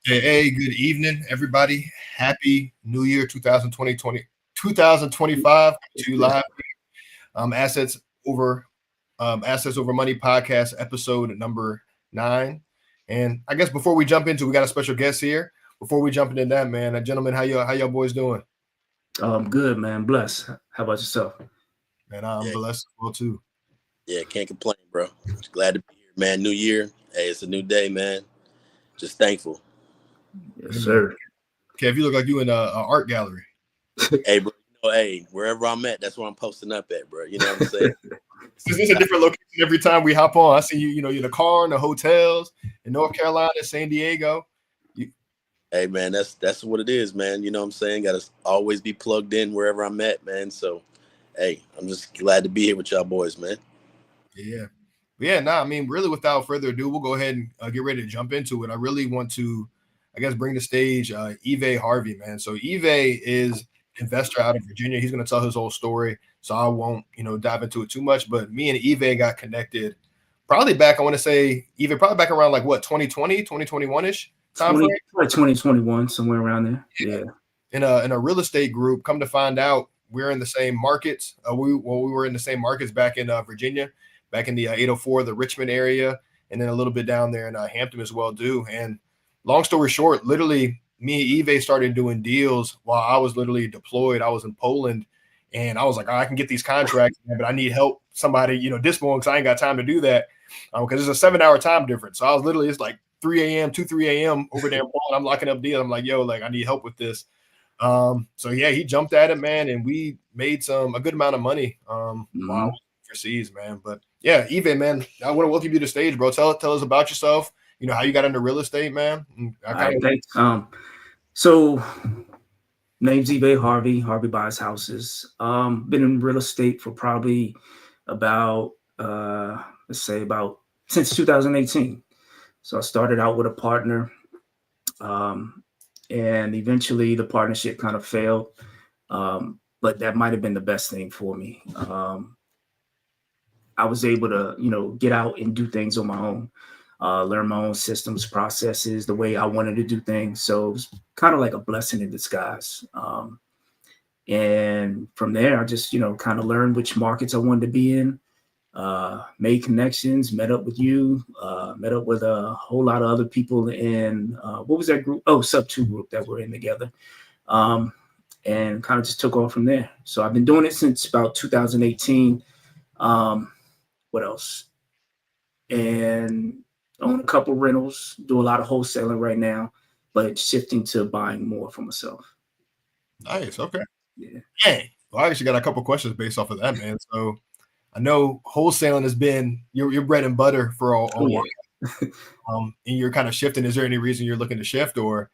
Hey, good evening, everybody. Happy New Year 2025 to live assets over assets over money podcast episode number 9. And I guess before we jump into, we got a special guest here. Before we jump into that, man, gentlemen, how y'all boys doing? Good, man. Bless. How about yourself? Man, I'm blessed as well too. Yeah, can't complain, bro. Just glad to be here, man. New year. Hey, it's a new day, man. Just thankful. Yes, sir. Kev, you look like you in a art gallery. Hey, bro. Hey, wherever I'm at, that's where I'm posting up at, bro. You know what I'm saying? This is a different location every time we hop on. I see you, in the car, in the hotels, in North Carolina, San Diego. Hey, man, that's what it is, man. You know what I'm saying? Got to always be plugged in wherever I'm at, man. So, hey, I'm just glad to be here with y'all boys, man. Yeah. I mean, really, without further ado, we'll go ahead and get ready to jump into it. I really want to, bring the stage Evay Harvey, man. So Evay is investor out of Virginia. He's going to tell his whole story, so I won't, dive into it too much. But me and Evay got connected probably back, I want to say, Evay probably back around like what, 2020, 2021-ish time frame? Like 2021, somewhere around there. Yeah. In a real estate group. Come to find out, we're in the same markets. We were in the same markets back in Virginia, back in the 804, the Richmond area, and then a little bit down there in Hampton as well, too. And long story short, literally, me and Evay started doing deals while I was literally deployed. I was in Poland, and I was like, I can get these contracts, but I need help. Somebody, this morning, because I ain't got time to do that, because it's a 7-hour time difference. So I was literally, it's like 3 a.m. over there in Poland. I'm locking up deals. I'm like, yo, I need help with this. So yeah, he jumped at it, man, and we made a good amount of money while I was overseas, man. But yeah, Evay, man, I want to welcome you to the stage, bro. Tell us about yourself. How you got into real estate, man. Thanks. So name's Evay Harvey. Harvey buys houses. Been in real estate for probably about since 2018. So I started out with a partner, and eventually the partnership kind of failed. But that might have been the best thing for me. I was able to, get out and do things on my own. Learn my own systems, processes, the way I wanted to do things. So it was kind of like a blessing in disguise. And from there, I just, kind of learned which markets I wanted to be in, made connections, met up with you, met up with a whole lot of other people in, what was that group? Oh, Sub 2 group that we're in together. And kind of just took off from there. So I've been doing it since about 2018. What else? And own a couple rentals, do a lot of wholesaling right now, but shifting to buying more for myself. Nice. Okay. Yeah. Hey, well, I actually got a couple questions based off of that, man. So I know wholesaling has been your bread and butter for a while. And you're kind of shifting. Is there any reason you're looking to shift, or?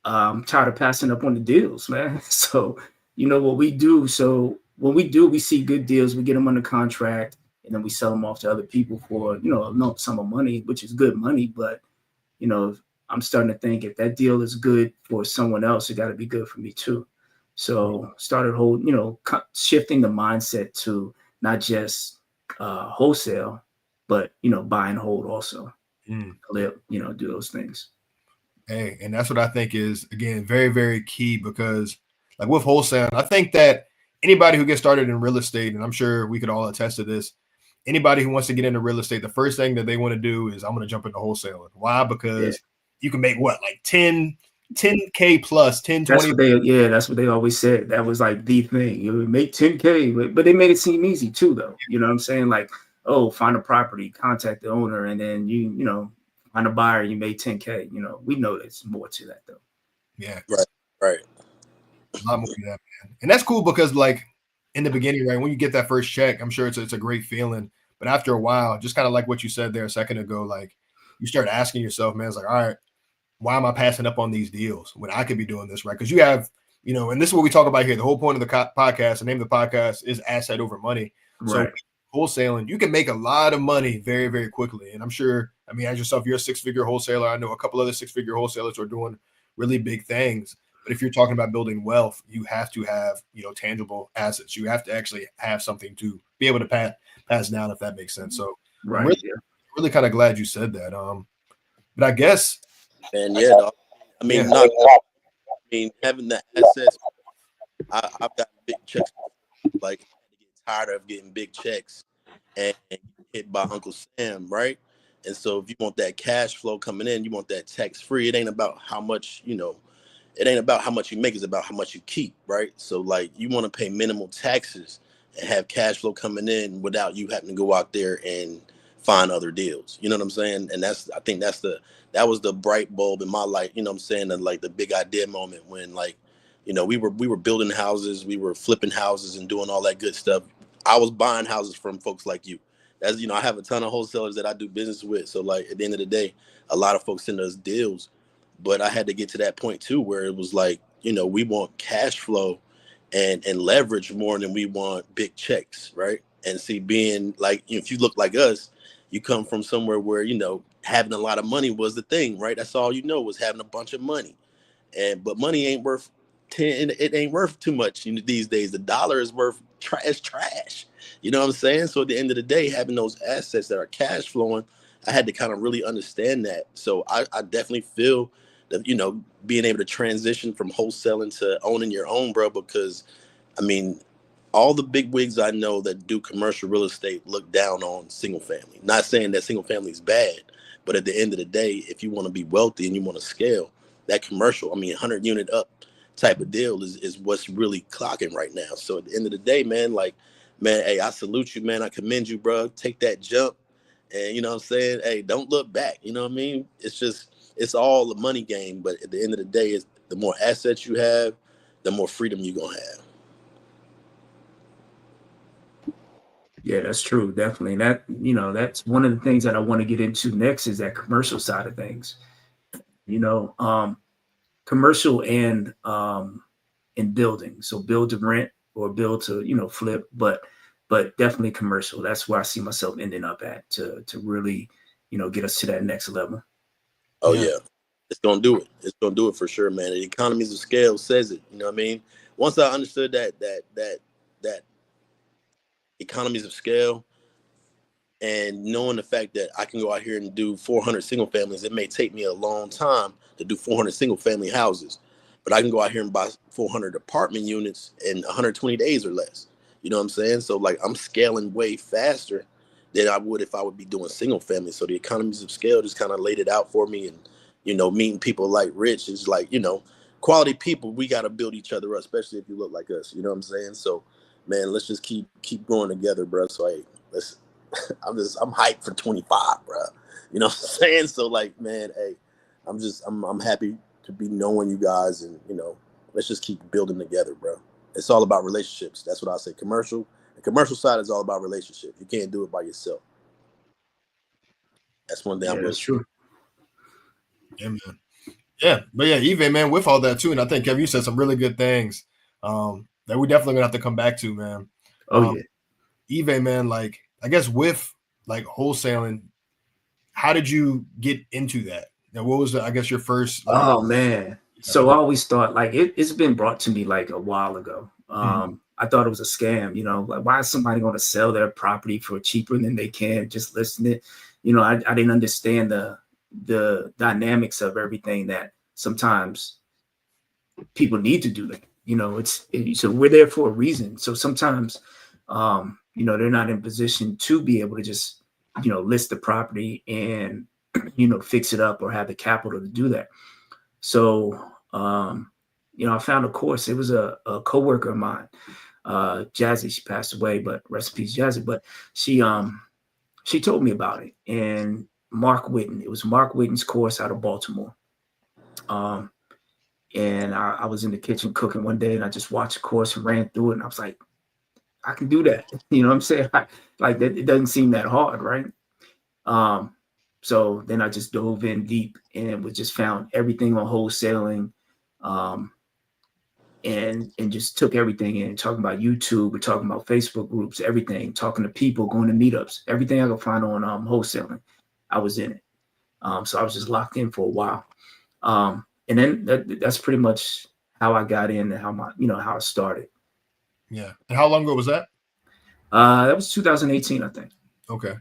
I'm tired of passing up on the deals, man. So what we do. So when we see good deals, we get them under contract. And then we sell them off to other people for, a lump sum of money, which is good money. But, I'm starting to think if that deal is good for someone else, it got to be good for me too. So started shifting the mindset to not just wholesale, but, buy and hold also. Do those things. Hey, and that's what I think is, again, very, very key, because like with wholesaling, I think that anybody who gets started in real estate, and I'm sure we could all attest to this, anybody who wants to get into real estate, the first thing that they want to do is, I'm going to jump into wholesaling. Why? Because you can make what, like 10K plus, 10, 20. That's what they always said. That was like the thing. You would make 10K, but they made it seem easy too, though. You know what I'm saying? Like, find a property, contact the owner, and then you find a buyer, you made 10K. We know there's more to that, though. Yeah. Right. A lot more to that, man. And that's cool because, like, in the beginning, right, when you get that first check, I'm sure it's a great feeling. But after a while, just kind of like what you said there a second ago, like, you start asking yourself, man, it's like, all right, why am I passing up on these deals when I could be doing this, right? Because you have, and this is what we talk about here. The whole point of the podcast, the name of the podcast is Asset Over Money. Right. So wholesaling, you can make a lot of money very, very quickly. And I'm sure, as yourself, you're a 6-figure wholesaler. I know a couple other 6-figure wholesalers are doing really big things. But if you're talking about building wealth, you have to have, tangible assets. You have to actually have something to be able to pass down, if that makes sense. So right. I'm really kind of glad you said that. But I guess And yeah, dog. I mean, Yeah. having the assets. I've got big checks. Like, I had to get tired of getting big checks and hit by Uncle Sam, right? And so, if you want that cash flow coming in, you want that tax free. It ain't about how much, it ain't about how much you make, it's about how much you keep, right? So like you want to pay minimal taxes and have cash flow coming in without you having to go out there and find other deals. You know what I'm saying? And I think that was the bright bulb in my life, you know what I'm saying? And like the big idea moment when like, we were building houses, we were flipping houses and doing all that good stuff. I was buying houses from folks like you. That's, I have a ton of wholesalers that I do business with. So like at the end of the day, a lot of folks send us deals. But I had to get to that point too, where it was like, we want cash flow and leverage more than we want big checks, right? And see, being like, if you look like us, you come from somewhere where, having a lot of money was the thing, right? That's all was having a bunch of money. But money ain't worth it ain't worth too much these days. The dollar is worth trash. You know what I'm saying? So at the end of the day, having those assets that are cash flowing, I had to kind of really understand that. So I definitely feel that, being able to transition from wholesaling to owning your own, bro, because I mean, all the big wigs I know that do commercial real estate look down on single family. Not saying that single family is bad, but at the end of the day, if you want to be wealthy and you want to scale, that commercial, 100 unit up type of deal is what's really clocking right now. So at the end of the day, man, like, man, hey, I salute you, man. I commend you, bro. Take that jump. And you know what I'm saying? Hey, don't look back. You know what I mean? It's all a money game. But at the end of the day, it's the more assets you have, the more freedom you're going to have. Yeah, that's true. Definitely. That, that's one of the things that I want to get into next is that commercial side of things. Commercial and building. So build to rent or build to, flip, but definitely commercial. That's where I see myself ending up at to really, get us to that next level. Oh yeah. It's gonna do it. It's gonna do it for sure, man. The economies of scale says it. You know what I mean? Once I understood that economies of scale and knowing the fact that I can go out here and do 400 single families, it may take me a long time to do 400 single family houses, but I can go out here and buy 400 apartment units in 120 days or less. You know what I'm saying? So like I'm scaling way faster than I would if I would be doing single family. So the economies of scale just kind of laid it out for me. And, meeting people like Rich is like, quality people, we got to build each other up, especially if you look like us. You know what I'm saying? So, man, let's just keep growing together, bro. So, hey, I'm hyped for 25, bro. You know what I'm saying? So like, man, hey, I'm happy to be knowing you guys, and let's just keep building together, bro. It's all about relationships. That's what I say. The commercial side is all about relationships. You can't do it by yourself. That's one thing I'm That's true. Yeah, man. Yeah, but yeah, Evay, man, with all that too, and I think Kevin, you said some really good things that we definitely gonna have to come back to, man. Oh yeah. Evay, man, like I guess with like wholesaling, how did you get into that? Now, what was I guess your first? Like, Oh man. So I always thought like it's been brought to me like a while ago. I thought it was a scam, like why is somebody going to sell their property for cheaper than they can just listing it? I didn't understand the dynamics of everything that sometimes people need to do that. So we're there for a reason. So sometimes, they're not in position to be able to just, list the property and, fix it up or have the capital to do that. So, I found a course. It was a coworker of mine, Jazzy. She passed away, but rest in peace, Jazzy. But she told me about it. And Mark Whitten. It was Mark Whitten's course out of Baltimore. And I was in the kitchen cooking one day, and I just watched the course and ran through it, and I was like, I can do that. You know what I'm saying? Like that, it doesn't seem that hard, right? So then I just dove in deep and was just found everything on wholesaling, and just took everything in, talking about YouTube, we're talking about Facebook groups, everything, talking to people, going to meetups, everything I could find on wholesaling, I was in it. So I was just locked in for a while. And then that's pretty much how I got in and how I started. Yeah. And how long ago was that? That was 2018, I think. Okay.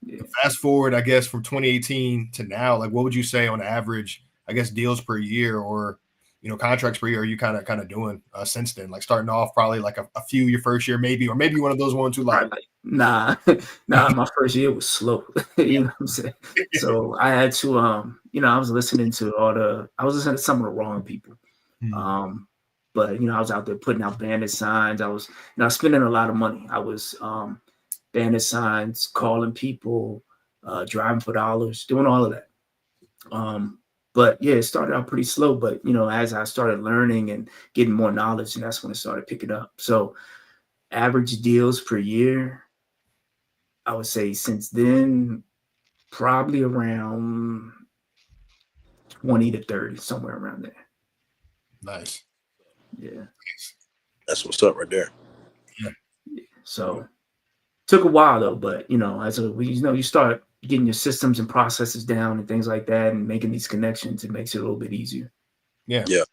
Yeah. Fast forward, I guess, from 2018 to now, like what would you say on average, I guess, deals per year or, contracts per year are you kind of doing since then? Like starting off probably like a few your first year, maybe, or maybe one of those ones who like, nah, my first year was slow. You know what I'm saying? So I had to, I was listening to to some of the wrong people. But I was out there putting out bandit signs. I was, spending a lot of money. I was bandit signs, calling people, driving for dollars, doing all of that. But yeah, it started out pretty slow. But as I started learning and getting more knowledge, and that's when it started picking up. So average deals per year, I would say since then, probably around 20 to 30, somewhere around there. Nice. Yeah. That's what's up right there. Yeah. So took a while though, but you start getting your systems and processes down and things like that and making these connections, it makes it a little bit easier. Yeah. Yeah.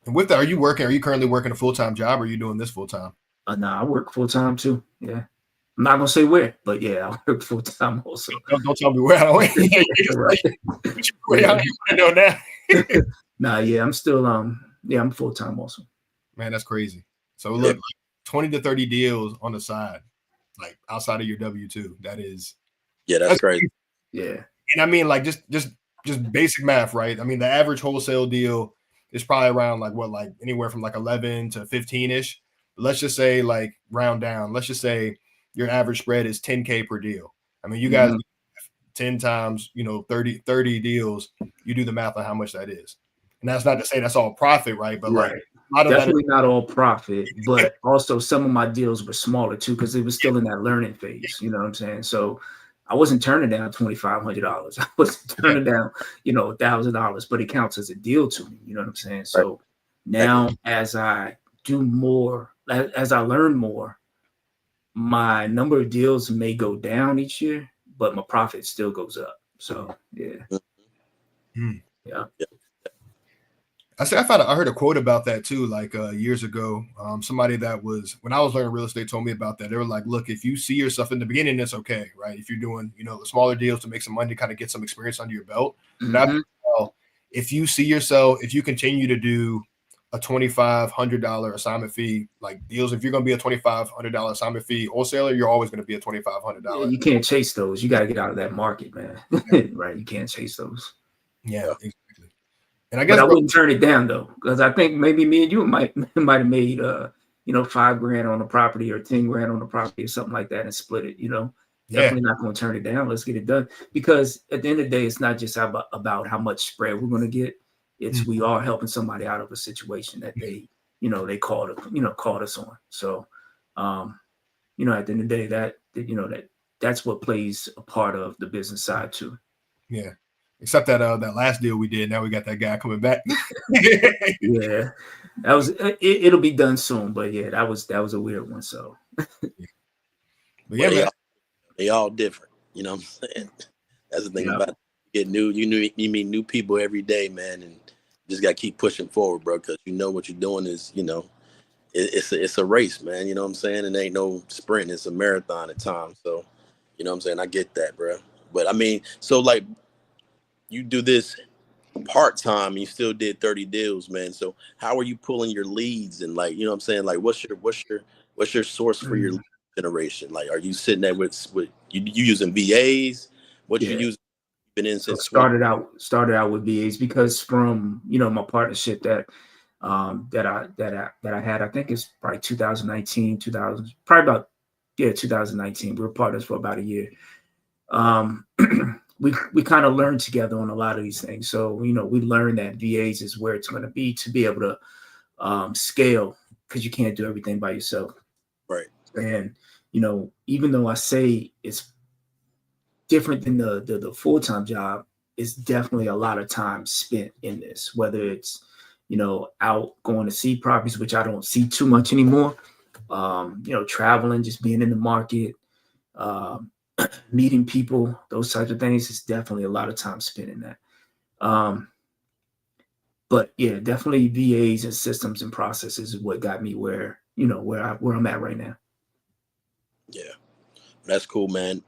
And with that, are you currently working a full-time job or are you doing this full-time? No, I work full-time too. Yeah. I'm not gonna say where, but yeah, I work full-time also. Don't tell me where. I don't right. I know now. Nah, yeah, I'm still I'm full-time also. Man, that's crazy. So look, 20 to 30 deals on the side, like outside of your W-2. That's crazy. Yeah. And I mean, like just basic math, right? I mean, the average wholesale deal is probably around like anywhere from like 11 to 15-ish. Let's just say like round down. Let's just say your average spread is 10K per deal. I mean, you guys 10 times, 30 deals, you do the math on how much that is. And that's not to say that's all profit, right? But like a lot of definitely not all profit, but also some of my deals were smaller too, because it was still in that learning phase. You know what I'm saying? So I wasn't turning down $2,500. I was turning down, $1,000, but it counts as a deal to me. You know what I'm saying? So now as I do more, as I learn more, my number of deals may go down each year, but my profit still goes up. So yeah. Yeah. I heard a quote about that too, like years ago. Somebody that was, when I was learning real estate, told me about that. They were like, look, if you see yourself in the beginning, it's okay, right? If you're doing, the smaller deals to make some money, kind of get some experience under your belt. But if you see yourself, if you continue to do a $2,500 assignment fee, like deals, if you're going to be a $2,500 assignment fee wholesaler, you're always going to be a $2,500. Yeah, you can't chase those. You got to get out of that market, man. Right? You can't chase those. Yeah, exactly. And I guess, but I wouldn't turn it down though, because I think maybe me and you might have made $5,000 on a property or $10,000 on a property or something like that and split it. Definitely not going to turn it down. Let's get it done, because at the end of the day, it's not just about how much spread we're going to get. It's we are helping somebody out of a situation that they called us on. So at the end of the day, that's what plays a part of the business side too. Yeah. Except that last deal we did. Now we got that guy coming back. Yeah, that was it'll be done soon. But yeah, that was a weird one. So, but yeah, man, they all different. You know what I'm saying? That's the thing about it. You meet new people every day, man, and just got to keep pushing forward, bro. Because what you're doing is it's a race, man. You know what I'm saying? It ain't no sprint. It's a marathon at times. So, you know what I'm saying? I get that, bro. But I mean, so like, you do this part-time, you still did 30 deals, man. So how are you pulling your leads? And like, you know what I'm saying? Like, what's your source for your lead generation? Like, are you sitting there with you using VAs? What you use? Been in since started out with VAs, because from my partnership that I had, I think it's probably 2019, 2019. We were partners for about a year. We kind of learned together on a lot of these things. So, we learned that VAs is where it's going to be able to scale, because you can't do everything by yourself. Right. And, even though I say it's different than the full-time job, it's definitely a lot of time spent in this, whether it's, out going to see properties, which I don't see too much anymore. Traveling, just being in the market, meeting people, those types of things. It's definitely a lot of time spent in that. But yeah, definitely VAs and systems and processes is what got me where I'm at right now. Yeah, that's cool, man.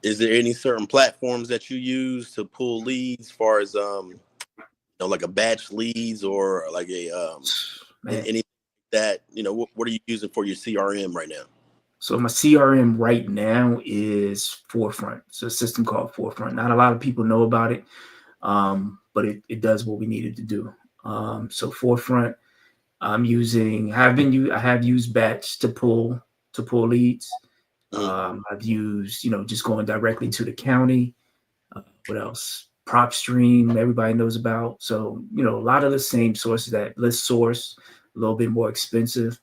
Is there any certain platforms that you use to pull leads, as far as like a batch leads or like a anything that, what are you using for your CRM right now? So my CRM right now is Forefront. It's a system called Forefront. Not a lot of people know about it, but it does what we needed to do. So Forefront, I have used Batch to pull leads. I've used, just going directly to the county. What else? PropStream, everybody knows about. So, a lot of the same sources that List Source, a little bit more expensive.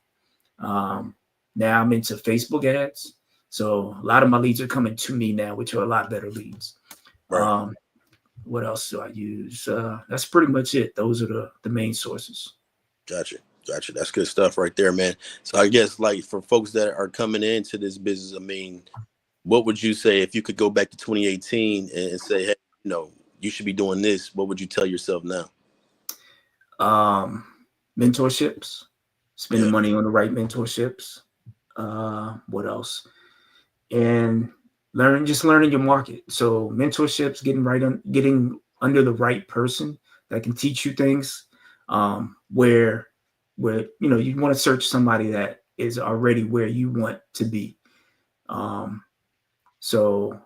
Now I'm into Facebook ads. So a lot of my leads are coming to me now, which are a lot better leads. Right. What else do I use? That's pretty much it. Those are the main sources. Gotcha. That's good stuff right there, man. So I guess like for folks that are coming into this business, I mean, what would you say if you could go back to 2018 and say, hey, you should be doing this? What would you tell yourself now? Mentorships, spending money on the right mentorships. What else? And learning your market. So mentorships, getting under the right person that can teach you things. Where you want to search somebody that is already where you want to be. So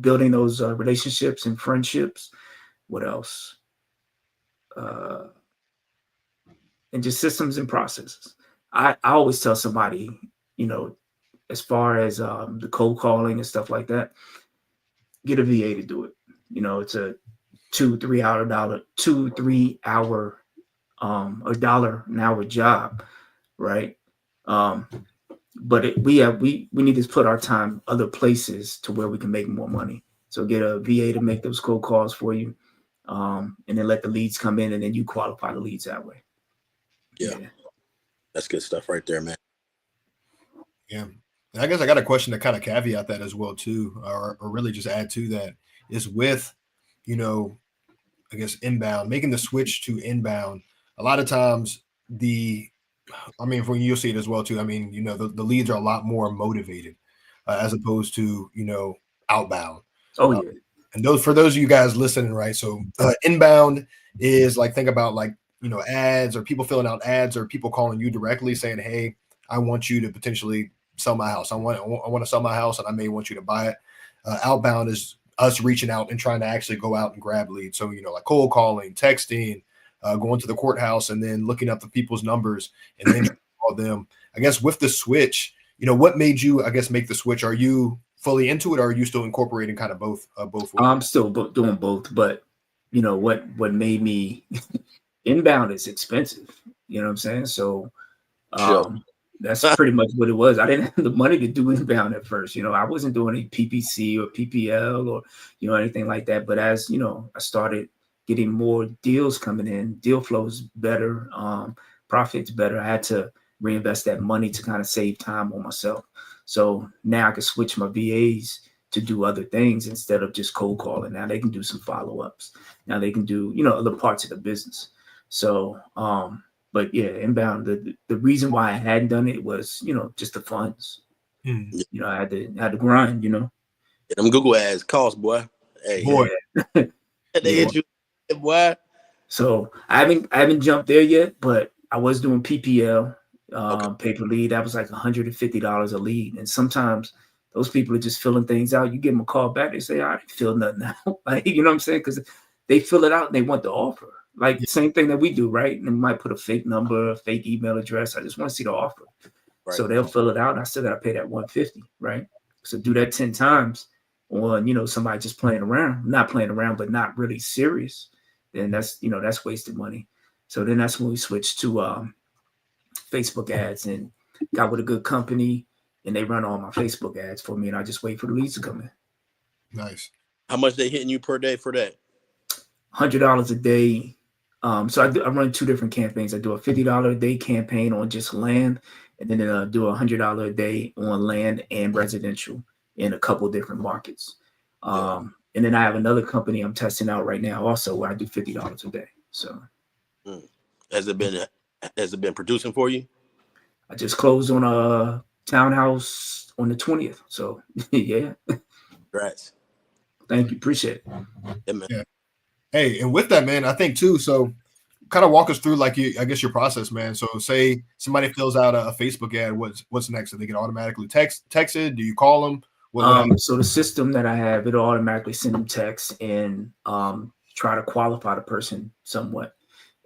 building those relationships and friendships. What else? And just systems and processes. I always tell somebody, as far as the cold calling and stuff like that, get a VA to do it. It's a 2-3 hour $1 an hour job, right? But we need to put our time other places to where we can make more money. So get a VA to make those cold calls for you, and then let the leads come in, and then you qualify the leads that way. Yeah. That's good stuff right there, man. Yeah. And I guess I got a question to kind of caveat that as well, too, or really just add to that is with, I guess, inbound, making the switch to inbound. A lot of times when you'll see it as well, too. I mean, the leads are a lot more motivated as opposed to, outbound. Oh, yeah. And for those of you guys listening, right? So inbound is like, think about like, ads or people filling out ads or people calling you directly saying, hey, I want you to potentially sell my house. I want to sell my house and I may want you to buy it. Outbound is us reaching out and trying to actually go out and grab leads. So, like cold calling, texting, going to the courthouse and then looking up the people's numbers and then call them. I guess with the switch, what made you, I guess, make the switch? Are you fully into it or are you still incorporating kind of both ways? I'm still doing both, but what made me inbound is expensive. You know what I'm saying? So that's pretty much what it was. I didn't have the money to do inbound at first. I wasn't doing any PPC or PPL or, anything like that. But as, I started getting more deals coming in, deal flows better, profits better. I had to reinvest that money to kind of save time on myself. So now I can switch my VAs to do other things instead of just cold calling. Now they can do some follow-ups. Now they can do, other parts of the business. So, but yeah, inbound, the reason why I hadn't done it was, just the funds. I had to grind, Them Google ads cost, boy. Hey, boy. They hit you, boy. So I haven't jumped there yet, but I was doing PPL, pay per lead. That was like $150 a lead. And sometimes those people are just filling things out. You give them a call back, they say, I didn't fill nothing out. Like, you know what I'm saying? Because they fill it out and they want the offer. Like same thing that we do, right? And they might put a fake number, a fake email address. I just want to see the offer. Right. So they'll fill it out and I still got to pay that $150, right? So do that 10 times on, somebody just playing around, not playing around, but not really serious. Then that's wasted money. So then that's when we switched to Facebook ads and got with a good company and they run all my Facebook ads for me and I just wait for the leads to come in. Nice. How much they hitting you per day for that? $100 a day. So I run two different campaigns. I do a $50 a day campaign on just land, and then do $100 a day on land and residential in a couple of different markets. And then I have another company I'm testing out right now also where I do $50 a day. So has it been producing for you? I just closed on a townhouse on the 20th. So yeah. Congrats. Thank you. Appreciate it. Yeah, man. Yeah. Hey, and with that, man, I think too. So, kind of walk us through, like, I guess your process, man. So, say somebody fills out a Facebook ad. What's next? Do they get automatically texted? Do you call them? What happens? So the system that I have, it'll automatically send them texts and try to qualify the person somewhat.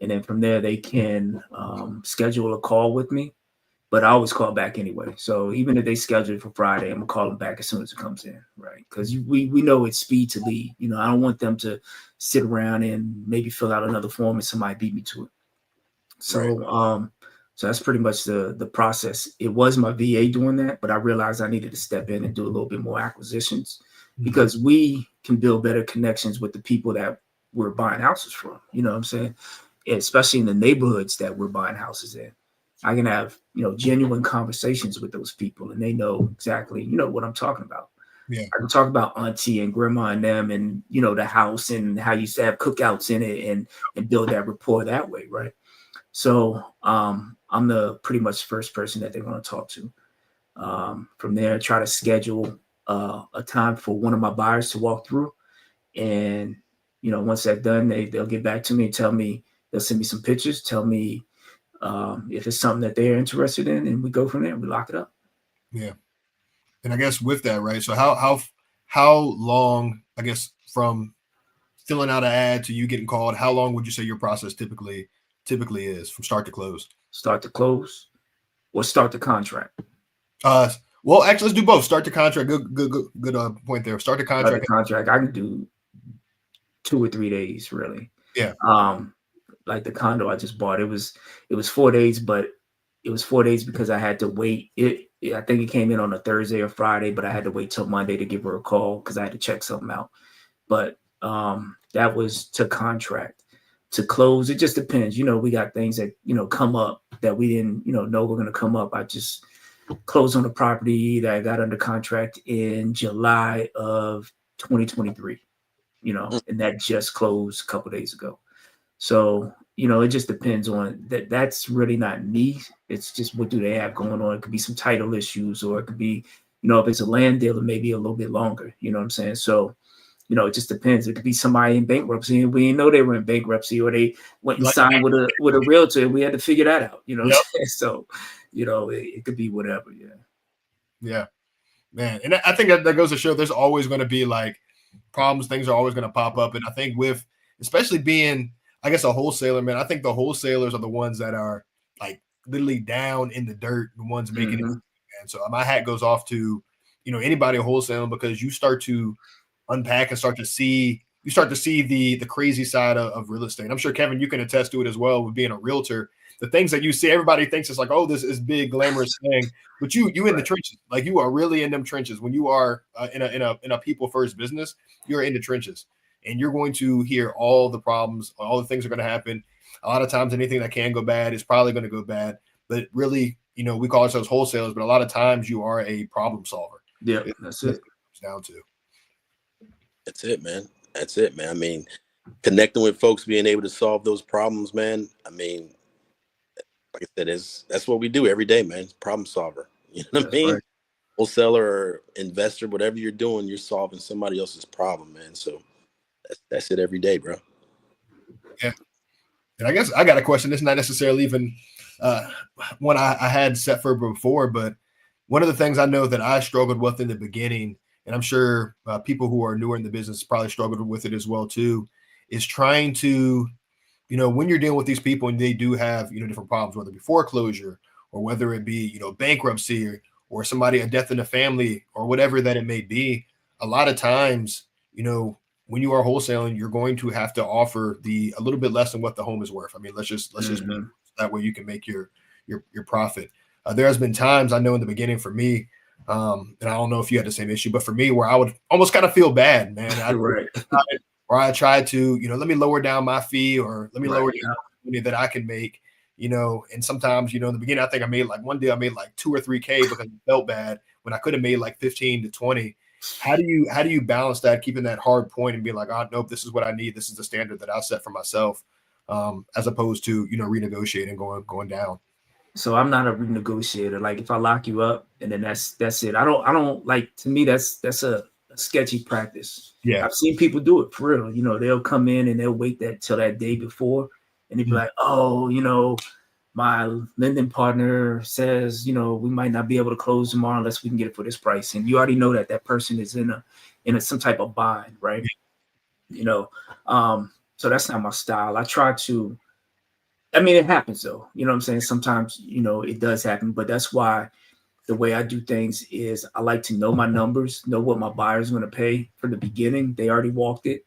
And then from there, they can schedule a call with me. But I always call back anyway. So even if they schedule it for Friday, I'm gonna call them back as soon as it comes in, right? Because we know it's speed to lead. You know, I don't want them to sit around and maybe fill out another form and somebody beat me to it. So Right. so that's pretty much the process. It was my VA doing that, but I realized I needed to step in and do a little bit more acquisitions Mhm. because we can build better connections with the people that we're buying houses from. You know what I'm saying? Especially in the neighborhoods that we're buying houses in. I can have, genuine conversations with those people and they know exactly, what I'm talking about. Yeah. I can talk about auntie and grandma and them and, the house and how you used to have cookouts in it and build that rapport that way, right? So I'm the pretty much first person that they're going to talk to. From there, try to schedule a time for one of my buyers to walk through. And, once that's done, they'll get back to me and tell me, they'll send me some pictures, tell me if it's something that they're interested in, and we go from there. We lock it up. Yeah. And I guess with that, right? So how long, I guess, from filling out an ad to you getting called, how long would you say your process typically is from start to close? Start to close or start the contract. Uh, well, actually, let's do both. Start the contract. Good point there. Start the Start the contract. contract. I can do 2 or 3 days, really. Yeah. Um, like the condo I just bought, it was 4 days, but it was 4 days because I had to wait. I think it came in on a Thursday or Friday, but I had to wait till Monday to give her a call because I had to check something out. But that was to contract. To close, it just depends. We got things that come up that we didn't know were going to come up. I just closed on a property that I got under contract in July of 2023. And that just closed a couple days ago. So, it just depends on that. That's really not me. It's just what do they have going on? It could be some title issues, or it could be, if it's a land deal, it may be a little bit longer. You know what I'm saying? So, it just depends. It could be somebody in bankruptcy and we didn't know they were in bankruptcy, or they went and Like, signed with a realtor and we had to figure that out. You know what yep. I'm saying? So, it could be whatever. Yeah. Yeah. Man. And I think that goes to show there's always going to be like problems. Things are always going to pop up. And I think with, especially being, I guess, a wholesaler, man, I think the wholesalers are the ones that are like literally down in the dirt, the ones making it. Mm-hmm. And so my hat goes off to, anybody wholesaling, because you start to unpack and start to see the crazy side of real estate. I'm sure, Kevin, you can attest to it as well with being a realtor. The things that you see, everybody thinks it's like, oh, this is big glamorous thing, but you in the Right. trenches, like you are really in them trenches. When you are in a people first business, you're in the trenches, and you're going to hear all the problems, all the things are going to happen. A lot of times, anything that can go bad is probably going to go bad. But really, we call ourselves wholesalers, but a lot of times you are a problem solver. Yep. That's That's it. what it comes down to. That's it, man. That's it, man. I mean, connecting with folks, being able to solve those problems, man. I mean, like I said, that's what we do every day, man. Problem solver. You know what I That's mean? right. Wholesaler or investor, whatever you're doing, you're solving somebody else's problem, man. So that's it every day, bro. Yeah. And I guess I got a question. It's not necessarily even uh, one I had set for before, but one of the things I know that I struggled with in the beginning, and I'm sure people who are newer in the business probably struggled with it as well too, is trying to, when you're dealing with these people and they do have, different problems, whether it be foreclosure or whether it be, bankruptcy or somebody, a death in the family or whatever that it may be, a lot of times, when you are wholesaling, you're going to have to offer a little bit less than what the home is worth. I mean, let's just be Mm-hmm. that way you can make your profit. There has been times I know in the beginning for me, and I don't know if you had the same issue, but for me, where I would almost kind of feel bad, man. Right. Or I tried to, let me lower down my fee or let me Right. lower down the money that I can make, and sometimes, in the beginning, I think I made like one day I made like 2 or 3K because it felt bad when I could have made like 15 to 20. How do you balance that, keeping that hard point and being like, oh, nope, this is what I need. This is the standard that I set for myself, as opposed to, renegotiating, going down. So I'm not a renegotiator. Like if I lock you up and then that's it. I don't like, to me that's a sketchy practice. Yeah. I've seen people do it for real. You know, they'll come in and they'll wait till that day before, and they'll be like, oh, you know, my lending partner says, you know, we might not be able to close tomorrow unless we can get it for this price. And you already know that that person is in some type of bind, right? You know, so that's not my style. I try to, I mean, it happens though. You know what I'm saying? Sometimes, you know, it does happen, but that's why the way I do things is I like to know my numbers, know what my buyer's going to pay from the beginning. They already walked it,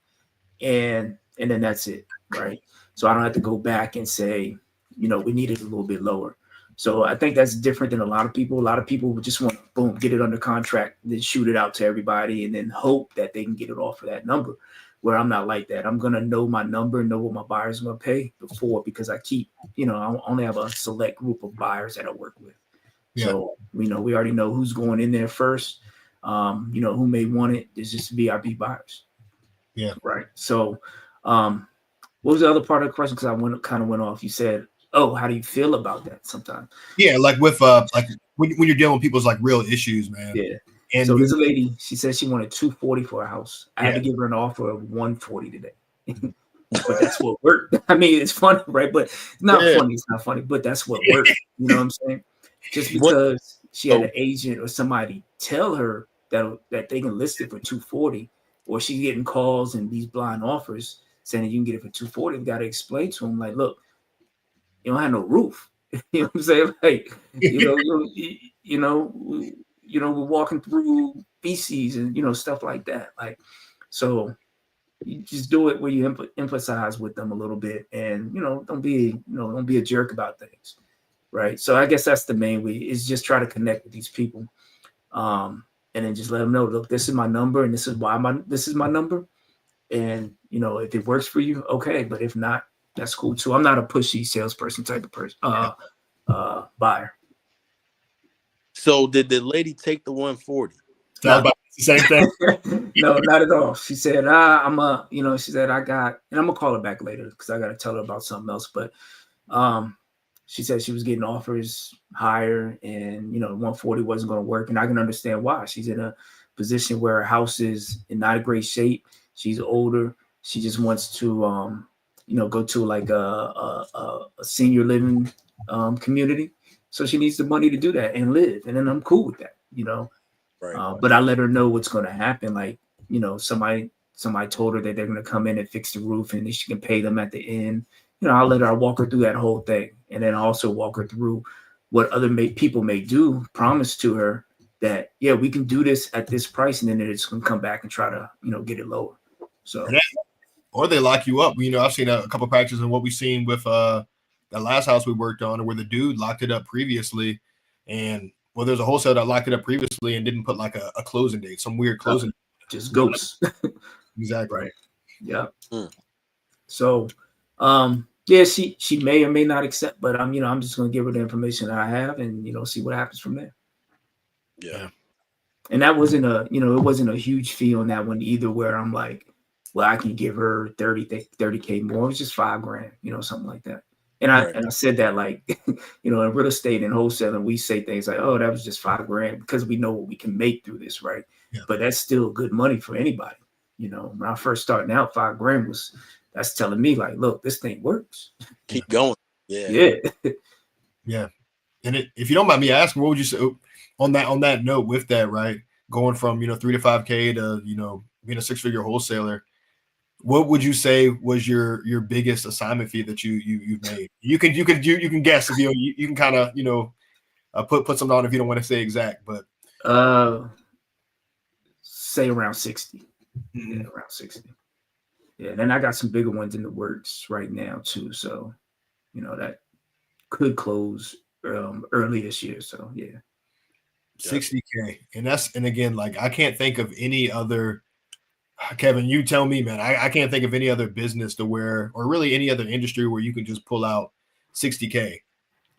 and then that's it, right? So I don't have to go back and say, you know, we need it a little bit lower. So I think that's different than a lot of people. A lot of people would just want to boom, get it under contract, then shoot it out to everybody, and then hope that they can get it off for that number. Where I'm not like that. I'm gonna know my number, know what my buyers are gonna pay before, because I keep, you know, I only have a select group of buyers that I work with. Yeah. So, you know, we already know who's going in there first. You know, who may want it. It's just VIP buyers. Yeah. Right. So, what was the other part of the question? Because I kind of went off. You said, oh, how do you feel about that sometimes? Yeah, like with like when you're dealing with people's like real issues, man. Yeah. And so there's a lady, she said she wanted 240 for a house. I had to Yeah. give her an offer of 140 today. But that's what worked. I mean, it's funny, right? But it's not funny. It's not funny, but that's what worked. You know what I'm saying? Just because she had an agent or somebody tell her that they can list it for 240, or she's getting calls and these blind offers saying that you can get it for 240. We got to explain to them, like, look, you don't have no roof. You know what I'm saying? Like, you know, we're walking through feces and, you know, stuff like that. Like, so you just do it where you emphasize with them a little bit, and, you know, don't be a jerk about things. Right. So I guess that's the main way, is just try to connect with these people. And then just let them know, look, this is my number, and this is why this is my number. And, you know, if it works for you, okay. But if not, that's cool too. I'm not a pushy salesperson type of person, buyer. So did the lady take the 140? About the same thing. No, not at all. She said, she said, I got, and I'm gonna call her back later because I got to tell her about something else. But she said she was getting offers higher, and, you know, 140 wasn't going to work. And I can understand why. She's in a position where her house is in not a great shape. She's older. She just wants to, go to like a senior living community. So she needs the money to do that and live. And then I'm cool with that, you know. Right. But I let her know what's going to happen. Like, you know, somebody told her that they're going to come in and fix the roof, and she can pay them at the end. You know, I'll walk her through that whole thing, and then also walk her through what other people may do, promise to her that, yeah, we can do this at this price, and then it's going to come back and try to, you know, get it lower. So, or they lock you up. You know, I've seen a couple of practices, and what we've seen with the last house we worked on, where the dude locked it up previously, and there's a wholesaler that locked it up previously and didn't put like a closing date, some weird closing. Just ghosts. Exactly. Right. Yeah. So, yeah, she may or may not accept, but I'm just going to give her the information that I have, and, you know, see what happens from there. Yeah. And that wasn't it wasn't a huge fee on that one either, where I'm like, well, I can give her 30K more. It was just $5,000, you know, something like that. And I said that, like, you know, in real estate and wholesaling, we say things like, oh, that was just $5,000, because we know what we can make through this, right? Yeah. But that's still good money for anybody. You know, when I first starting out, $5,000 that's telling me, like, look, this thing works. Keep going. Yeah. Yeah. And if you don't mind me asking, what would you say on that note with that, right? Going from, you know, 3 to 5K to, you know, being a 6-figure wholesaler, what would you say was your biggest assignment fee that you've made? You can guess, if you can kind of, you know, put something on if you don't want to say exact, but say around 60. Mm-hmm. Yeah, around 60. Yeah, and then I got some bigger ones in the works right now too. So, you know, that could close early this year. So yeah. 60K. And again, like, I can't think of any other, Kevin, you tell me, man, I can't think of any other business or really any other industry where you can just pull out 60K.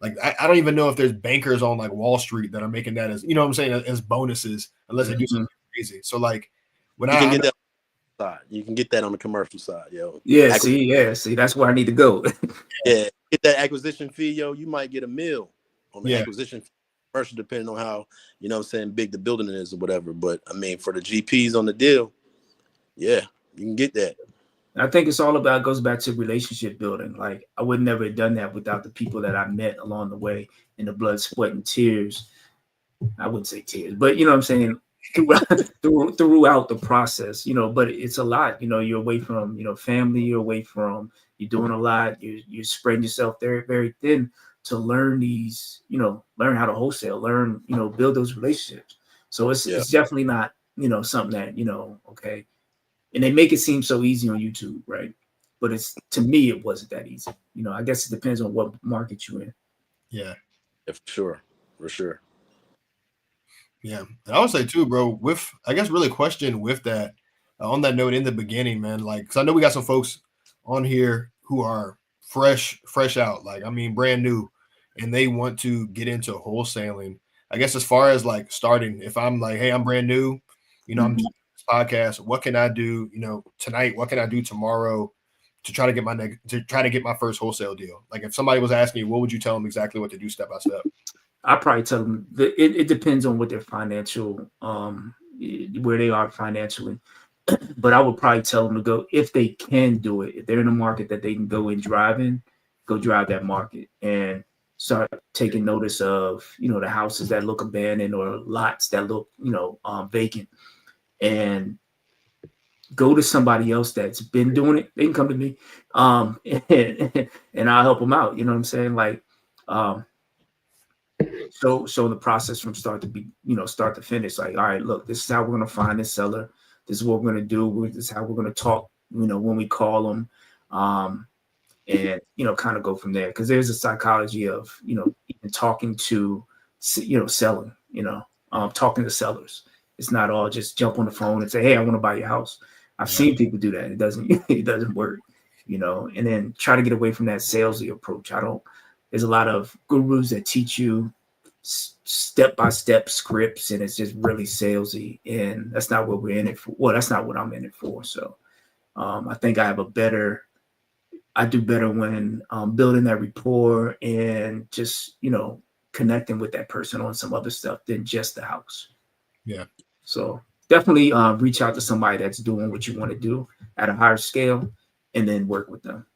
Like, I don't even know if there's bankers on like Wall Street that are making that as, you know what I'm saying, as bonuses, unless they do something crazy. So like, when you can get that on the commercial side, yo. Yeah, see, that's where I need to go. Yeah, get that acquisition fee, yo. You might get $1 million on the acquisition fee. commercial, depending on how, you know what I'm saying, big the building is or whatever. But I mean, for the GPs on the deal, yeah, you can get that. I think it's all about, goes back to relationship building. Like I would never have done that without the people that I met along the way, in the blood, sweat, and tears. I wouldn't say tears, but you know what I'm saying, throughout the process, you know, but it's a lot, you know, you're away from, you know, family, you're away from, you're doing a lot, you're spreading yourself very, very thin to learn these, you know, learn how to wholesale, learn, you know, build those relationships. So it's definitely not, you know, something that, you know, okay. And they make it seem so easy on YouTube, right? But it's, to me, it wasn't that easy. You know, I guess it depends on what market you're in. Yeah. Yeah, for sure. For sure. Yeah. And I would say too, bro, with, I guess, really question with that, on that note in the beginning, man, like, because I know we got some folks on here who are fresh out, like, I mean, brand new, and they want to get into wholesaling. I guess as far as like starting, if I'm like, hey, I'm brand new, you know, I'm doing this podcast, what can I do, you know, tonight? What can I do tomorrow to try to get my first wholesale deal? Like, if somebody was asking you, what would you tell them exactly what to do step by step? I probably tell them that it depends on what their financial, where they are financially. But I would probably tell them to go, if they can do it, if they're in a market that they can go and drive in, go drive that market and start taking notice of, you know, the houses that look abandoned or lots that look, you know, vacant, and go to somebody else that's been doing it. They can come to me, and I'll help them out. You know what I'm saying? Like, show the process from start to be, you know, start to finish. Like, all right, look, this is how we're gonna find this seller. This is what we're gonna do. This is how we're gonna talk. You know, when we call them, and you know, kind of go from there. Because there's a psychology of, you know, even talking to, you know, selling. You know, talking to sellers. It's not all just jump on the phone and say, hey, I want to buy your house. I've seen people do that. It doesn't work, you know, and then try to get away from that salesy approach. There's a lot of gurus that teach you step-by-step scripts, and it's just really salesy. And that's not what we're in it for. Well, that's not what I'm in it for. So I think I do better when building that rapport and just, you know, connecting with that person on some other stuff than just the house. Yeah. So definitely reach out to somebody that's doing what you want to do at a higher scale, and then work with them.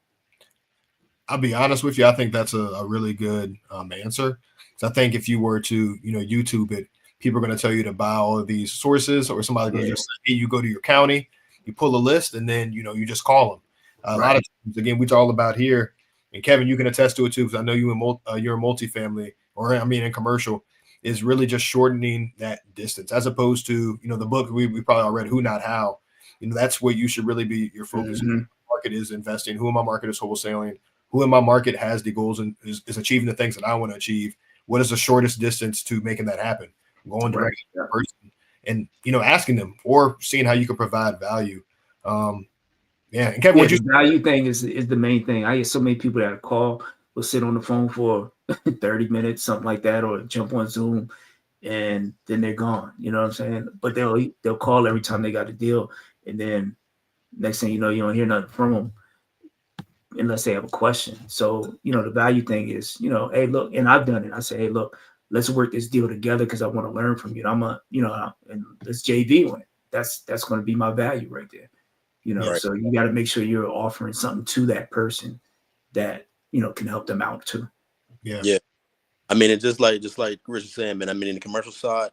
I'll be honest with you. I think that's a really good answer. So I think if you were to, you know, YouTube it, people are going to tell you to buy all of these sources, or somebody's going to just say, hey, you go to your county, you pull a list, and then, you know, you just call them. A lot of times, again, we're all about here, and Kevin, you can attest to it too, because I know you're a multifamily, or I mean in commercial, is really just shortening that distance, as opposed to, you know, the book we probably all read, Who Not How. You know, that's what you should really be your focus. Market is investing. Who in my market is wholesaling? Who in my market has the goals and is achieving the things that I want to achieve? What is the shortest distance to making that happen? Going directly to the person and, you know, asking them, or seeing how you can provide value. And Kevin, the value thing is the main thing. I get so many people that call, will sit on the phone for 30 minutes, something like that, or jump on Zoom, and then they're gone. You know what I'm saying? But they'll call every time they got a deal, and then next thing you know, you don't hear nothing from them unless they have a question. So, you know, the value thing is, you know, hey, look, and I've done it. I say, hey, look, let's work this deal together because I want to learn from you. And let's JV on it. That's going to be my value right there. You know, so you got to make sure you're offering something to that person that, you know, can help them out too. Yeah. I mean, it's just like Rich was saying, man. I mean, in the commercial side,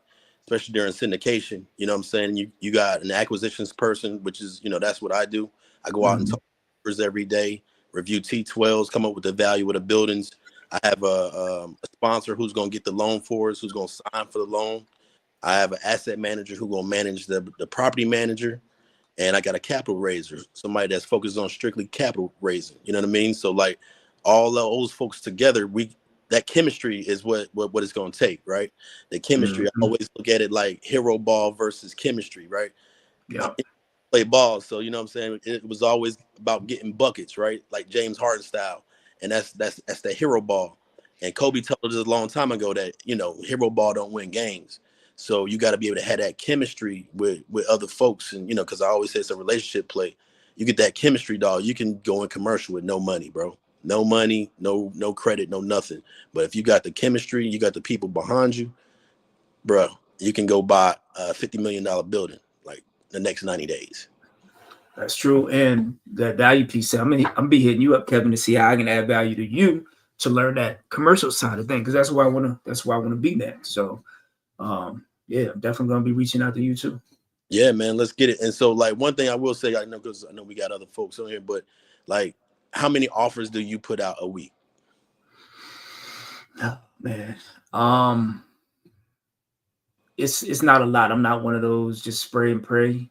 especially during syndication, you know what I'm saying? You got an acquisitions person, which is, you know, that's what I do. I go out and talk to numbers every day, review T12s, come up with the value of the buildings. I have a sponsor who's going to get the loan for us, who's going to sign for the loan. I have an asset manager who's going to manage the property manager. And I got a capital raiser, somebody that's focused on strictly capital raising. You know what I mean? So like all those folks together, that chemistry is what it's going to take, right? The chemistry. I always look at it like hero ball versus chemistry, right? Yeah. Play ball, so you know what I'm saying. It was always about getting buckets, right? Like James Harden style, and that's the hero ball. And Kobe told us a long time ago that, you know, hero ball don't win games. So you got to be able to have that chemistry with other folks, and you know, because I always say it's a relationship play. You get that chemistry, dog. You can go in commercial with no money, bro. no money, no credit, no nothing. But if you got the chemistry, you got the people behind you, bro, you can go buy a $50 million building like the next 90 days. That's true. And that value piece, I'm be hitting you up, Kevin, to see how I can add value to you to learn that commercial side of things. Because that's why I want to be next. So yeah, I'm definitely gonna be reaching out to you too. Yeah, man, let's get it. And so, like, one thing I will say, I know, because I know we got other folks on here, but like, how many offers do you put out a week? Oh, man, it's not a lot. I'm not one of those just spray and pray,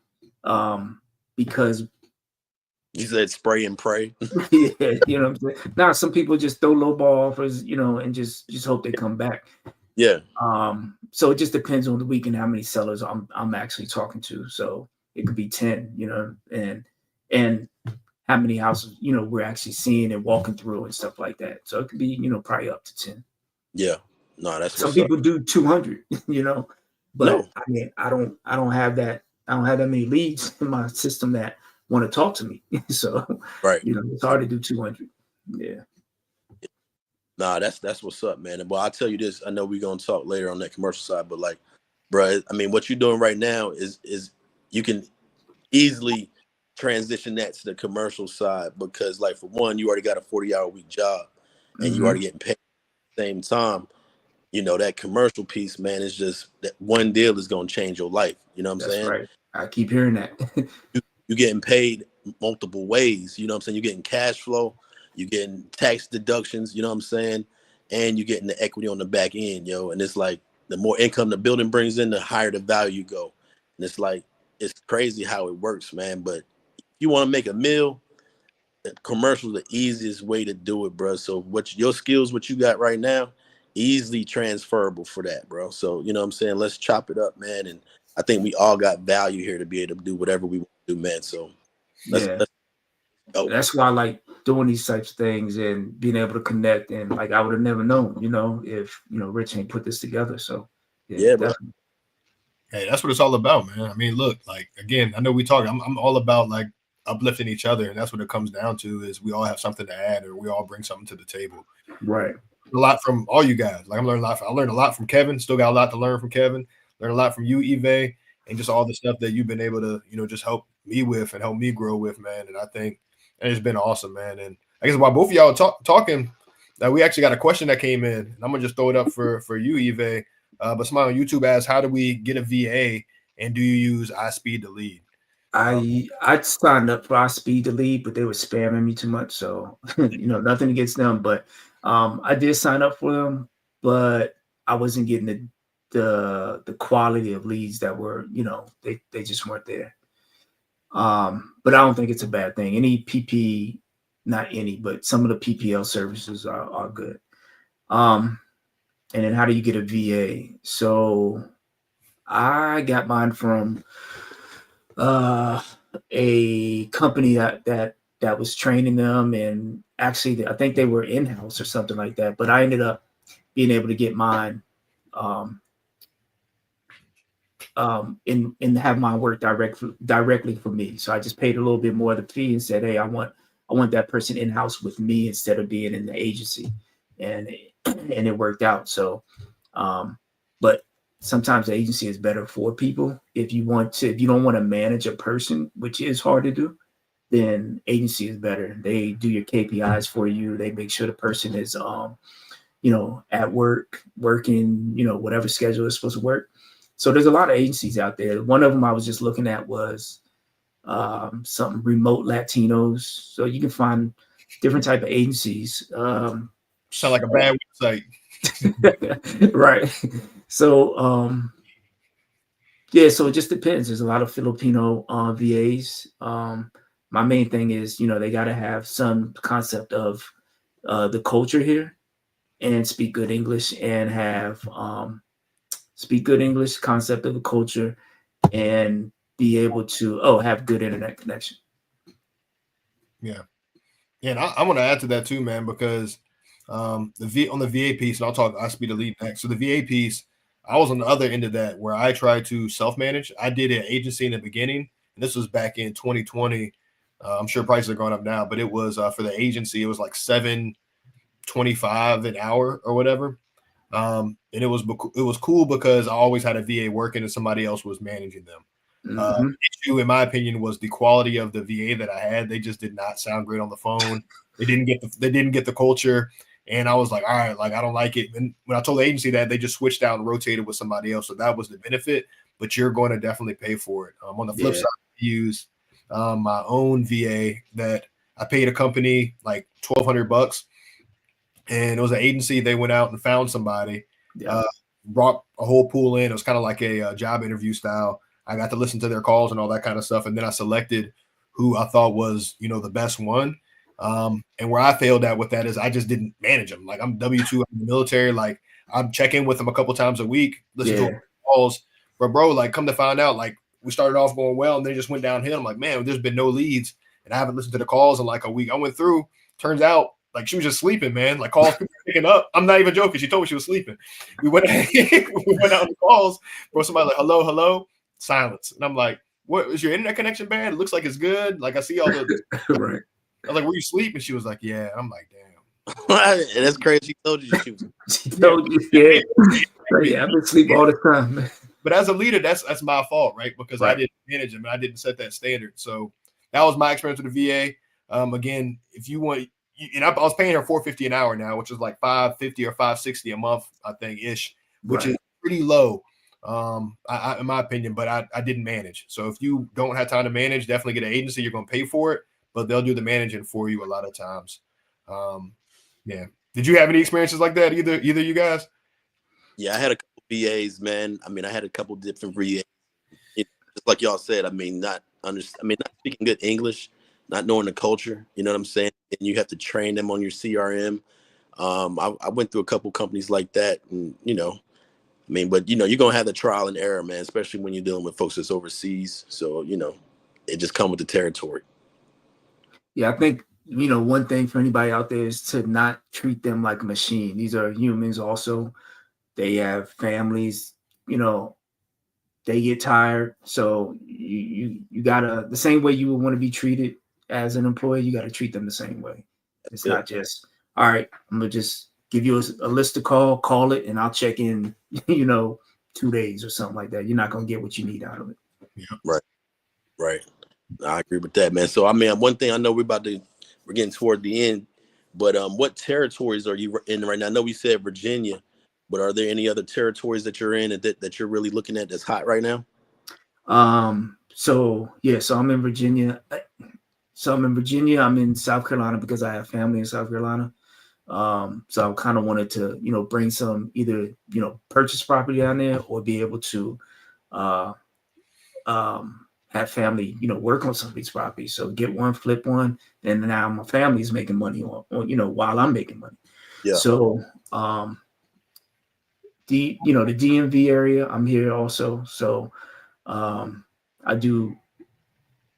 because you said spray and pray. Yeah, you know what I'm saying. Now some people just throw low ball offers, you know, and just hope they come back. Yeah. So it just depends on the week and how many sellers I'm actually talking to. So it could be 10, you know, and how many houses, you know, we're actually seeing and walking through and stuff like that. So it could be, you know, probably up to 10. Yeah. No, that's some people do 200, you know, but no. I mean, I don't have that. I don't have that many leads in my system that want to talk to me. So, right. You know, it's hard to do 200. Yeah. Nah, that's what's up, man. Well, I'll tell you this. I know we're gonna talk later on that commercial side, but like, bro, I mean, what you're doing right now is you can easily transition that to the commercial side, because, like, for one, you already got a 40-hour week job and you already getting paid at the same time. You know, that commercial piece, man, is just that one deal is gonna change your life. You know what I'm saying? That's right. I keep hearing that. You're getting paid multiple ways. You know what I'm saying? You're getting cash flow. You're getting tax deductions, you know what I'm saying? And you're getting the equity on the back end, yo. And it's like, the more income the building brings in, the higher the value go. And it's like, it's crazy how it works, man. But if you want to make a meal, commercial is the easiest way to do it, bro. So your skills, what you got right now, easily transferable for that, bro. So, you know what I'm saying? Let's chop it up, man. And I think we all got value here to be able to do whatever we want to do, man. So let's go. That's why I like doing these types of things and being able to connect. And like, I would have never known, you know, if, you know, Rich ain't put this together. So yeah, bro. Hey, that's what it's all about, man. I mean, look, like, again, I know we talk, I'm all about like uplifting each other, and that's what it comes down to, is we all have something to add, or we all bring something to the table. Right. A lot from all you guys. Like, I learned a lot from Kevin. Still got a lot to learn from Kevin. Learn a lot from you, Evay, and just all the stuff that you've been able to, you know, just help me with and help me grow with, man. And I think it's been awesome, man. And I guess while both of y'all talking, we actually got a question that came in, and I'm gonna just throw it up for you, Evay. But somebody on YouTube asked, how do we get a VA, and do you use iSpeed to lead? I signed up for iSpeed to lead, but they were spamming me too much. So, you know, nothing against them, but I did sign up for them, but I wasn't getting the quality of leads that were, you know, they just weren't there. But I don't think it's a bad thing. Any PP, not any, but some of the PPL services are good. And then how do you get a VA? So I got mine from a company that was training them, and actually I think they were in-house or something like that. But I ended up being able to get mine and have mine work directly for me. So I just paid a little bit more of the fee and said, hey, I want that person in-house with me instead of being in the agency, and it worked out. So but sometimes the agency is better for people. If you don't want to manage a person, which is hard to do, then agency is better. They do your KPIs for you. They make sure the person is you know, at work, working, you know, whatever schedule is supposed to work. So there's a lot of agencies out there. One of them I was just looking at was something remote Latinos. So you can find different type of agencies. Sound like a bad website. Right. So yeah, so it just depends. There's a lot of Filipino VAs. My main thing is, you know, they got to have some concept of the culture here and speak good English, and have speak good English, concept of the culture, and be able to have good internet connection. Yeah. And I want to add to that too, man, because on the VA piece, and I'll talk iSpeed to lead next. So the VA piece, I was on the other end of that, where I tried to self-manage. I did an agency in the beginning, and this was back in 2020, I'm sure prices are going up now, but it was for the agency, it was like $7.25 an hour or whatever. And it was cool because I always had a VA working and somebody else was managing them. Mm-hmm. Issue, in my opinion, was the quality of the VA that I had. They just did not sound great on the phone. They didn't get the culture, and I was like, all right, like I don't like it. And when I told the agency that, they just switched out and rotated with somebody else. So that was the benefit. But you're going to definitely pay for it. On the flip Yeah. side, I use my own VA that I paid a company like $1,200, and it was an agency. They went out and found somebody, Yeah. brought a whole pool in. It was kind of like a job interview style. I got to listen to their calls and all that kind of stuff, and then I selected who I thought was, the best one. And where I failed at with that is I just didn't manage them. Like, I'm W-2 in the military. Like, I'm checking with them a couple times a week, listen to their calls. But bro, like, come to find out, like, we started off going well and then just went downhill. I'm like, man, there's been no leads, and I haven't listened to the calls in like a week. I went through. Turns out, like, she was just sleeping, man. Like, calls people picking up. I'm not even joking. She told me she was sleeping. We went out on the calls, bro. Somebody like, hello, silence. And I'm like, what, is your internet connection bad? It looks like it's good. Like, I see all the Right. I was like, were you asleep? And she was like, yeah. I'm like, damn. And that's crazy. She told you she was. She told you, yeah. Yeah, I've been asleep all the time, man. But as a leader, that's my fault, right? Because I didn't manage them and I didn't set that standard. So that was my experience with the VA. Again, if you want, and I was paying her $450 an hour now, which is like $550 or $560 a month, I think, ish, which is pretty low, in my opinion. But I didn't manage. So if you don't have time to manage, definitely get an agency. You're going to pay for it, but they'll do the managing for you a lot of times. Yeah. Did you have any experiences like that? Either you guys? Yeah, I had a couple VAs, man. I mean, I had a couple different VAs. Just like y'all said, not speaking good English, not knowing the culture. You know what I'm saying? And you have to train them on your CRM. I went through a couple companies like that, and but you're gonna have the trial and error, man. Especially when you're dealing with folks that's overseas. So it just comes with the territory. Yeah, I think one thing for anybody out there is to not treat them like a machine. These are humans also. They have families, they get tired. So you gotta, the same way you would want to be treated as an employee, you gotta treat them the same way. It's not just, all right, I'm gonna just give you a list to call it, and I'll check in, 2 days or something like that. You're not gonna get what you need out of it. Yeah. Right. I agree with that, man. So one thing I know we're getting toward the end, but what territories are you in right now? I know we said Virginia, but are there any other territories that you're in that you're really looking at that's hot right now? So I'm in Virginia. I'm in South Carolina because I have family in South Carolina. So I kind of wanted to, bring some either, purchase property down there or be able to have family, work on some of these properties. So get one, flip one, and now my family's making money on while I'm making money. Yeah. So the DMV area, I'm here also. So I do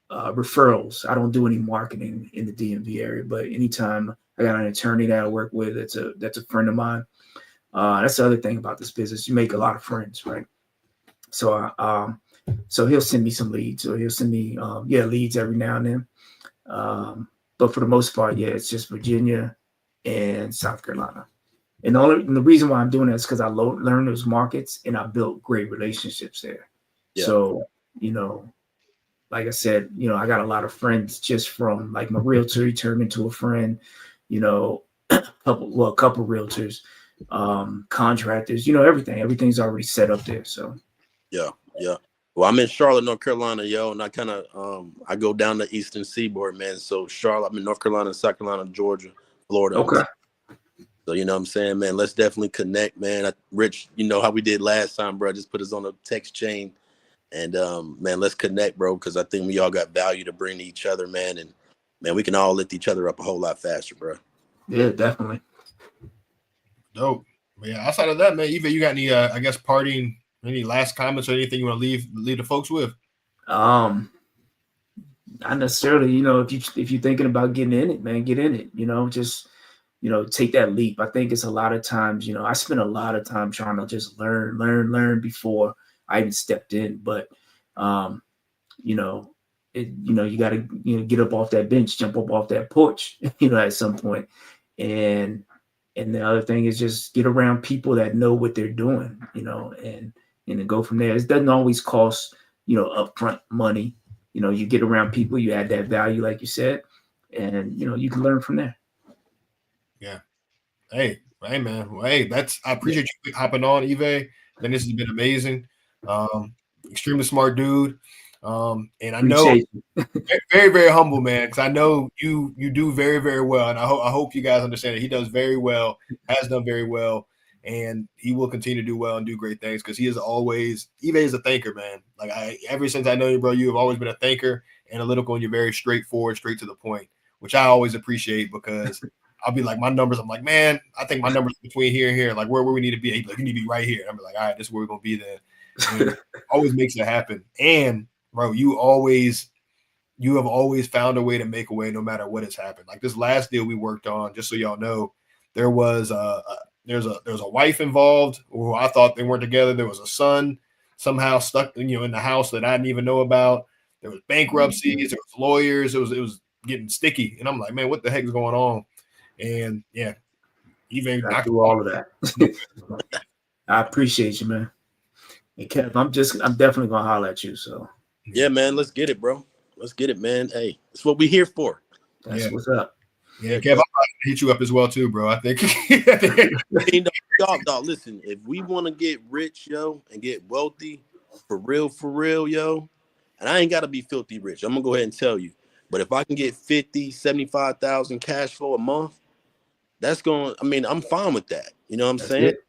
referrals. I don't do any marketing in the DMV area, but anytime I got an attorney that I work with, that's a friend of mine. That's the other thing about this business. You make a lot of friends, right? So so he'll send me some leads, or he'll send me leads every now and then. But for the most part, it's just Virginia and South Carolina. And the reason why I'm doing that is because I learned those markets and I built great relationships there. Yeah. So, like I said, I got a lot of friends just from, like, my realtor. He turned into a friend, a couple realtors, contractors, everything's already set up there. So yeah. Well, I'm in Charlotte, North Carolina, and I kind of I go down the eastern seaboard, man. So Charlotte, I'm in North Carolina, South Carolina, Georgia, Florida. Okay. So you know what I'm saying, man, let's definitely connect, man. Rich, how we did last time, bro. Just put us on a text chain. And man, let's connect, bro, because I think we all got value to bring to each other, man. And man, we can all lift each other up a whole lot faster, bro. Yeah, definitely. Dope. Yeah. Outside of that, man, Evay, you got any parting, any last comments or anything you want to leave the folks with? Not necessarily. If you're thinking about getting in it, man, get in it. Just take that leap. I think it's a lot of times. I spent a lot of time trying to just learn before I even stepped in. But you got to get up off that bench, jump up off that porch, at some point. And the other thing is just get around people that know what they're doing, and then go from there. It doesn't always cost upfront money. You get around people, you add that value, like you said, and you can learn from there. Yeah. Hey, man. Well, hey, I appreciate you hopping on, Evay. Then this has been amazing. Extremely smart dude. And I know very, very humble, man, because I know you do very, very well. And I hope you guys understand that he does very well, has done very well, and he will continue to do well and do great things because he is always Evay is a thinker, man. Like ever since I know you, bro, you have always been a thinker, analytical, and you're very straightforward, straight to the point, which I always appreciate because I'll be like, my numbers, I'm like, man, I think my numbers between here and here, like where we need to be. He's like, you need to be right here. And I'm like, all right, this is where we're gonna be then. And always makes it happen. And bro, you have always found a way to make a way no matter what has happened. Like this last deal we worked on, just so y'all know, there was there's a wife involved who I thought they weren't together. There was a son somehow stuck in the house that I didn't even know about. There was bankruptcies, there was lawyers, it was getting sticky. And I'm like, man, what the heck is going on? And yeah, even I do all of that. I appreciate you, man. And Kev, I'm definitely gonna holler at you. So yeah, man, let's get it, bro. Let's get it, man. Hey, that's what we here for. That's what's up. Yeah, Kev, I'm gonna hit you up as well too, bro. I think. Dog, listen, if we want to get rich, yo, and get wealthy, for real, yo, and I ain't gotta be filthy rich. I'm gonna go ahead and tell you. But if I can get 50, 75,000 cash flow a month, I'm fine with that. You know what I'm saying? It.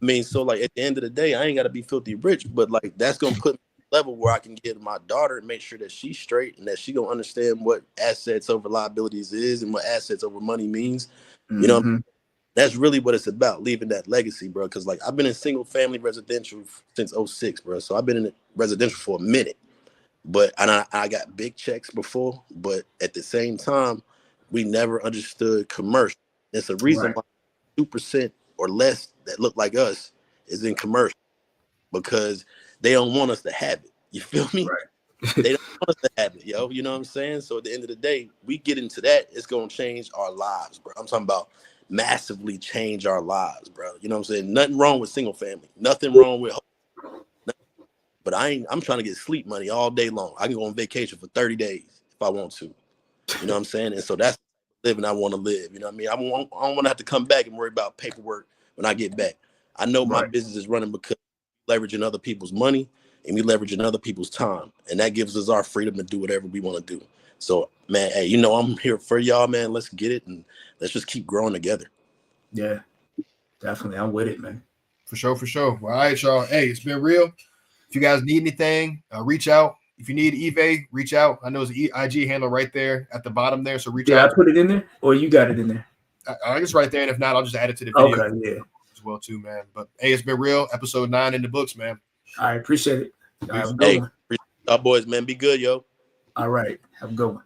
I mean, so like at the end of the day, I ain't gotta be filthy rich, but like that's gonna put me at a level where I can get my daughter and make sure that she's straight and that she gonna understand what assets over liabilities is and what assets over money means. You know, that's really what it's about, leaving that legacy, bro. Because like I've been in single family residential since 06, bro. So I've been in residential for a minute. But I got big checks before, but at the same time, we never understood commercial. It's a reason why 2% or less that look like us is in commercial because they don't want us to have it. You feel me? Right. They don't want us to have it, yo. You know what I'm saying? So at the end of the day, we get into that, it's gonna change our lives, bro. I'm talking about massively change our lives, bro. You know what I'm saying? Nothing wrong with single family, nothing wrong with. But I'm trying to get sleep money all day long. I can go on vacation for 30 days if I want to. You know what I'm saying? And so that's living I want to live. You know what I mean? I don't want to have to come back and worry about paperwork when I get back. I know my business is running because we're leveraging other people's money and we leveraging other people's time. And that gives us our freedom to do whatever we want to do. So, man, hey, I'm here for y'all, man. Let's get it and let's just keep growing together. Yeah, definitely. I'm with it, man. For sure. Well, all right, y'all. Hey, it's been real. If you guys need anything, reach out. If you need Evay, reach out. I know there's an IG handle right there at the bottom there, so reach out. Yeah, I put it in there, or you got it in there? I guess right there, and if not, I'll just add it to the video. Okay, yeah. As well too, man. But hey, it's been real. Episode 9 in the books, man. I appreciate it. Hey, y'all boys, man. Be good, yo. All right. Have a good one.